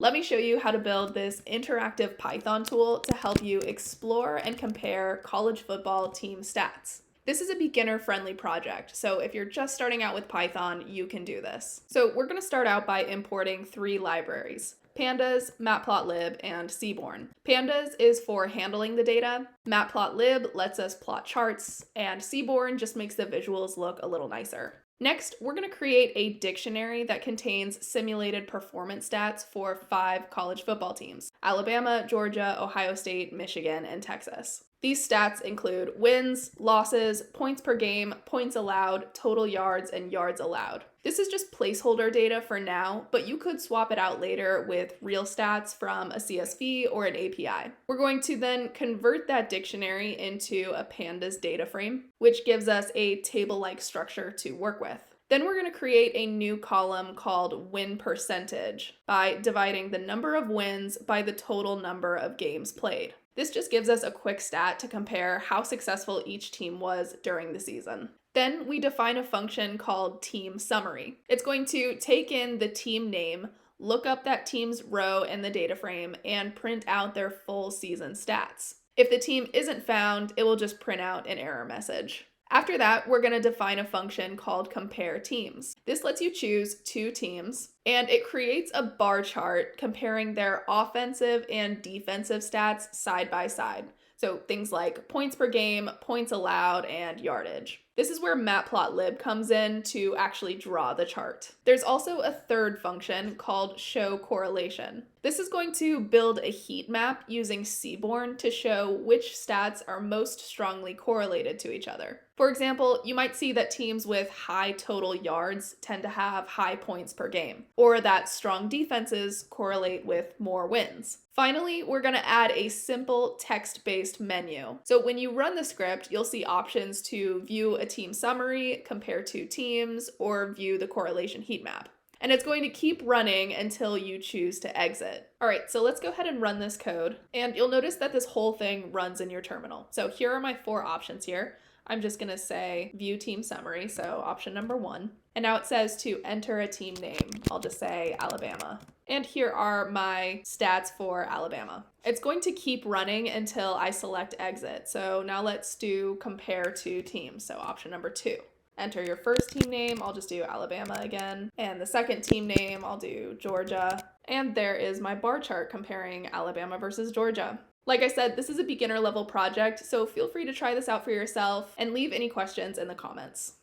Let me show you how to build this interactive Python tool to help you explore and compare college football team stats. This is a beginner-friendly project, so if you're just starting out with Python, you can do this. So we're going to start out by importing 3 libraries: Pandas, Matplotlib, and Seaborn. Pandas is for handling the data, Matplotlib lets us plot charts, and Seaborn just makes the visuals look a little nicer. Next, we're going to create a dictionary that contains simulated performance stats for 5 college football teams: Alabama, Georgia, Ohio State, Michigan, and Texas. These stats include wins, losses, points per game, points allowed, total yards, and yards allowed. This is just placeholder data for now, but you could swap it out later with real stats from a CSV or an API. We're going to then convert that dictionary into a Pandas DataFrame, which gives us a table-like structure to work with. Then we're going to create a new column called win percentage by dividing the number of wins by the total number of games played. This just gives us a quick stat to compare how successful each team was during the season. Then we define a function called team summary. It's going to take in the team name, look up that team's row in the data frame, and print out their full season stats. If the team isn't found, it will just print out an error message. After that, we're going to define a function called compare teams. This lets you choose 2 teams, and it creates a bar chart comparing their offensive and defensive stats side by side. So things like points per game, points allowed, and yardage. This is where Matplotlib comes in to actually draw the chart. There's also a third function called show correlation. This is going to build a heat map using Seaborn to show which stats are most strongly correlated to each other. For example, you might see that teams with high total yards tend to have high points per game, or that strong defenses correlate with more wins. Finally, we're going to add a simple text-based menu. So when you run the script, you'll see options to view a team summary, compare 2 teams, or view the correlation heat map. And it's going to keep running until you choose to exit. All right, so let's go ahead and run this code. And you'll notice that this whole thing runs in your terminal. So here are my 4 options here. I'm just going to say view team summary, so option number 1. And now it says to enter a team name. I'll just say Alabama. And here are my stats for Alabama. It's going to keep running until I select exit. So now let's do compare 2 teams. So option number 2. Enter your first team name, I'll just do Alabama again. And the second team name, I'll do Georgia. And there is my bar chart comparing Alabama versus Georgia. Like I said, this is a beginner level project, so feel free to try this out for yourself and leave any questions in the comments.